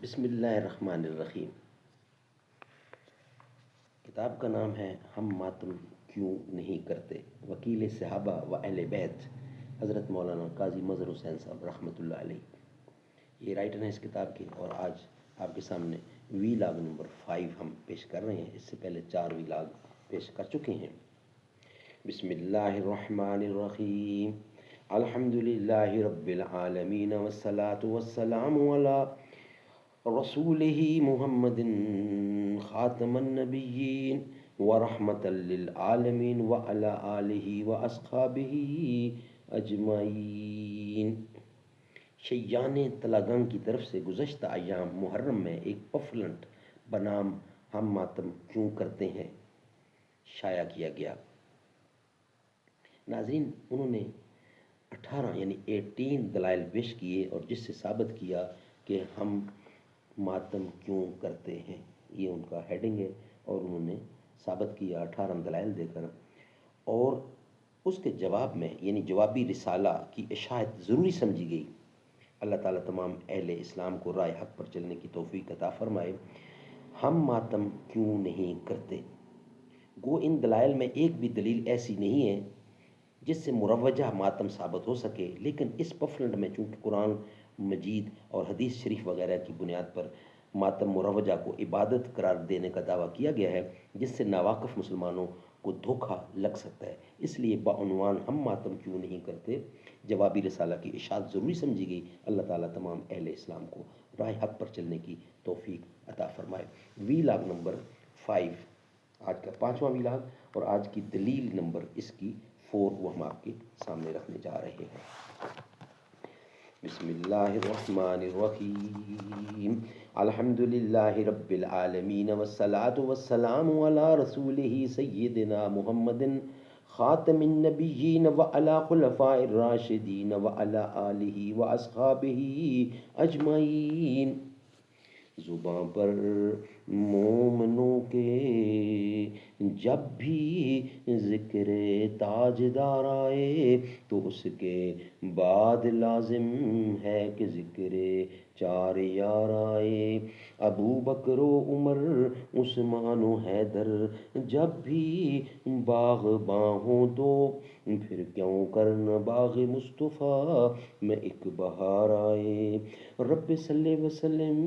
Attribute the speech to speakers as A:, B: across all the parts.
A: بسم اللہ الرحمن الرحیم۔ کتاب کا نام ہے ہم ماتم کیوں نہیں کرتے، وکیل صحابہ و اہل بیت حضرت مولانا قاضی مظہر حسین صاحب رحمۃ اللہ علیہ، یہ رائٹر ہیں اس کتاب کے۔ اور آج آپ کے سامنے وی لاگ نمبر 5 ہم پیش کر رہے ہیں۔ اس سے پہلے 4 وی لاگ پیش کر چکے ہیں۔ بسم اللہ الرحمن الرحیم، الحمد للہ رب العالمین والصلاة والسلام علی رسولہ محمد خاتم النبیین ورحمۃ للعالمین وعلی آلہ واصحابہ اجمعین۔ شیان تلاگنگ کی طرف سے گزشتہ ایام محرم میں ایک پفلنٹ بنام ہم ماتم کیوں کرتے ہیں شائع کیا گیا۔ ناظرین، انہوں نے 18 دلائل پیش کیے اور جس سے ثابت کیا کہ ہم ماتم کیوں کرتے ہیں، یہ ان کا ہیڈنگ ہے۔ اور انہوں نے ثابت کیا 18 دلائل دے کر، اور اس کے جواب میں جوابی رسالہ کی اشاعت ضروری سمجھی گئی۔ اللہ تعالیٰ تمام اہل اسلام کو راہ حق پر چلنے کی توفیق عطا فرمائے۔ ہم ماتم کیوں نہیں کرتے؟ گو ان دلائل میں ایک بھی دلیل ایسی نہیں ہے جس سے مروجہ ماتم ثابت ہو سکے، لیکن اس پفلنٹ میں چونکہ قرآن مجید اور حدیث شریف وغیرہ کی بنیاد پر ماتم مروجہ کو عبادت قرار دینے کا دعویٰ کیا گیا ہے، جس سے ناواقف مسلمانوں کو دھوکہ لگ سکتا ہے۔ اس لیے بعنوان ہم ماتم کیوں نہیں کرتے جوابی رسالہ کی اشاعت ضروری سمجھی گئی۔ اللہ تعالیٰ تمام اہل اسلام کو راہ حق پر چلنے کی توفیق عطا فرمائے۔ وی لاگ نمبر 5، آج کا 5واں وی لاگ، اور آج کی دلیل نمبر اس کی 4 وہ ہم آپ کے سامنے رکھنے جا رہے ہیں۔ بسم اللہ الرحمن الرحیم، الحمد للہ رب العالمین والصلاة والسلام علی رسولہ سیدنا محمد خاتم النبیین وعلی خلفاء الراشدین وعلی آلہ واصحابہ اجمعین۔ زباں پر مومنوں کے جب بھی ذکر تاجدار آئے تو اس کے بعد لازم ہے کہ ذکر 4 یار آئے۔ ابو بکر و عمر عثمان و حیدر جب بھی باغباں ہوں تو پھر کیوں کرنا باغ مصطفیٰ میں ایک بہار آئے۔ رب صلی وسلم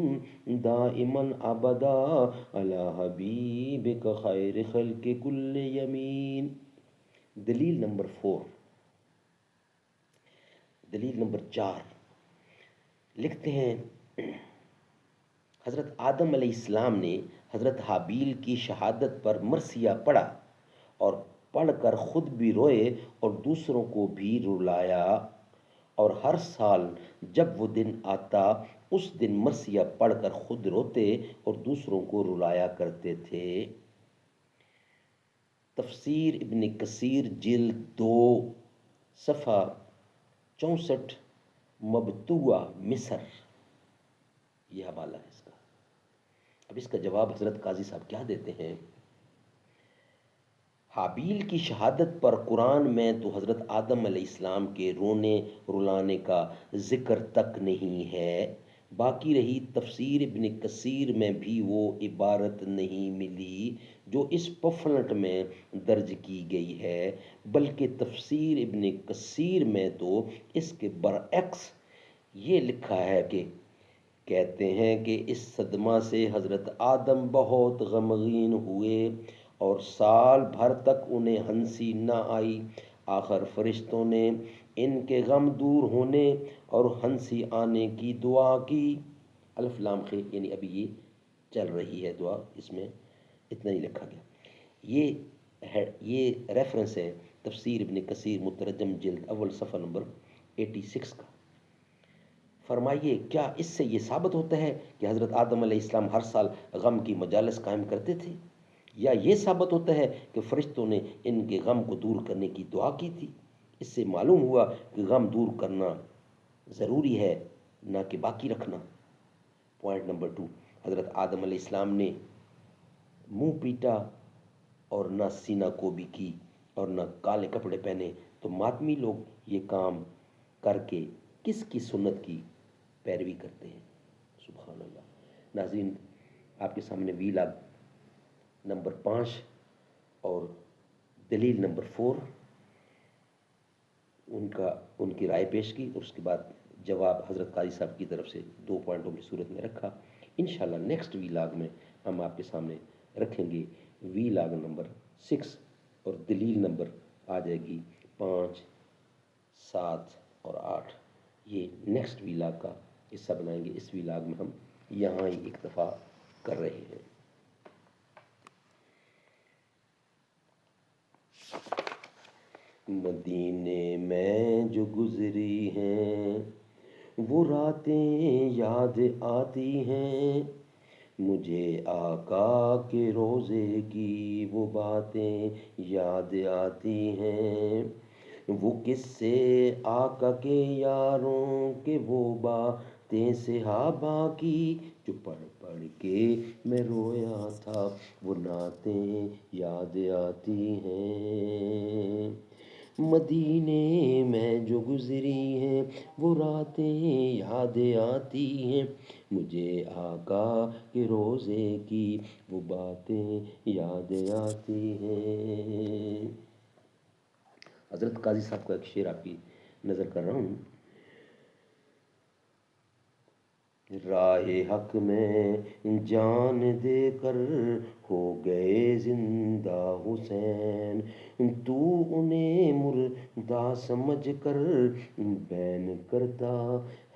A: دائماً ابدا علی حبیبک خیر خلق کل یمین۔ دلیل نمبر 4، دلیل نمبر 4 لکھتے ہیں، حضرت آدم علیہ السلام نے حضرت حابیل کی شہادت پر مرثیہ پڑھا اور پڑھ کر خود بھی روئے اور دوسروں کو بھی رلایا، اور ہر سال جب وہ دن آتا اس دن مرثیہ پڑھ کر خود روتے اور دوسروں کو رلایا کرتے تھے۔ تفسیر ابن کثیر جلد 2 صفحہ 64، مبتوع مصر، یہ حوالہ ہے اس کا۔ اب اس کا جواب حضرت قاضی صاحب کیا دیتے ہیں؟ حابیل کی شہادت پر قرآن میں تو حضرت آدم علیہ السلام کے رونے رلانے کا ذکر تک نہیں ہے، باقی رہی تفسیر ابن کثیر میں بھی وہ عبارت نہیں ملی جو اس پفلنٹ میں درج کی گئی ہے، بلکہ تفسیر ابن کثیر میں تو اس کے برعکس یہ لکھا ہے کہ کہتے ہیں کہ اس صدمہ سے حضرت آدم بہت غمگین ہوئے اور سال بھر تک انہیں ہنسی نہ آئی۔ آخر فرشتوں نے ان کے غم دور ہونے اور ہنسی آنے کی دعا کی۔ الف لام خ، یعنی ابھی یہ چل رہی ہے دعا، اس میں اتنا ہی لکھا گیا۔ یہ ریفرنس ہے تفسیر ابن کثیر مترجم جلد اول صفحہ نمبر 86 کا۔ فرمائیے، کیا اس سے یہ ثابت ہوتا ہے کہ حضرت آدم علیہ السلام ہر سال غم کی مجالس قائم کرتے تھے، یا یہ ثابت ہوتا ہے کہ فرشتوں نے ان کے غم کو دور کرنے کی دعا کی تھی؟ اس سے معلوم ہوا کہ غم دور کرنا ضروری ہے، نہ کہ باقی رکھنا۔ پوائنٹ نمبر 2، حضرت آدم علیہ السلام نے منہ پیٹا اور نہ سینہ کوبی کی اور نہ کالے کپڑے پہنے، تو ماتمی لوگ یہ کام کر کے کس کی سنت کی پیروی کرتے ہیں؟ سبحان اللہ۔ ناظرین آپ کے سامنے ویلاگ نمبر 5 اور دلیل نمبر 4 ان کی رائے پیش کی، اور اس کے بعد جواب حضرت قاضی صاحب کی طرف سے 2 پوائنٹوں کی صورت میں رکھا۔ انشاءاللہ نیکسٹ ویلاگ میں ہم آپ کے سامنے رکھیں گے ویلاگ نمبر 6 اور دلیل نمبر آ جائے گی 5، 7 اور 8۔ یہ نیکسٹ ویلاگ کا حصہ بنائیں گے۔ اس ویلاگ میں ہم یہاں ہی اکتفا کر رہے ہیں۔ مدینے میں جو گزری ہیں وہ راتیں یاد آتی ہیں، مجھے آقا کے روزے کی وہ باتیں یاد آتی ہیں، وہ قصے آقا کے یاروں کے وہ باتیں صحابہ کی جو پڑھ پڑھ کے میں رویا تھا وہ نعتیں یاد آتی ہیں۔ مدینے میں جو گزری ہیں وہ راتیں یاد آتی ہیں، مجھے آقا کے روزے کی وہ باتیں یاد آتی ہیں۔ حضرت قاضی صاحب کا ایک شعر آپ کی نظر کر رہا ہوں۔ راہ حق میں جان دے کر ہو گئے زندہ حسین، تو انہیں مردہ سمجھ کر بین کرتا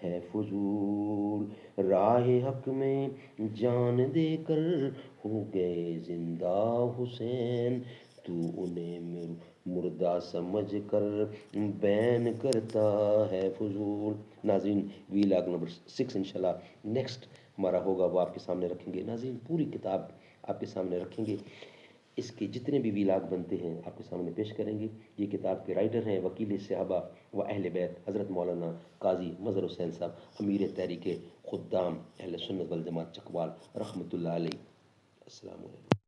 A: ہے فضول۔ راہ حق میں جان دے کر ہو گئے زندہ حسین، تو انہیں مردہ سمجھ کر بین کرتا ہے فضول۔ ناظرین ویلاگ نمبر 6 انشاءاللہ نیکسٹ ہمارا ہوگا، وہ آپ کے سامنے رکھیں گے۔ ناظرین پوری کتاب آپ کے سامنے رکھیں گے، اس کے جتنے بھی ویلاگ بنتے ہیں آپ کے سامنے پیش کریں گے۔ یہ کتاب کے رائٹر ہیں وکیل صحابہ و اہل بیت حضرت مولانا قاضی مظہر حسین صاحب، امیر تحریک خدام اہل سنت والجماعت چکوال رحمۃ اللہ علیہ۔ السلام علیکم۔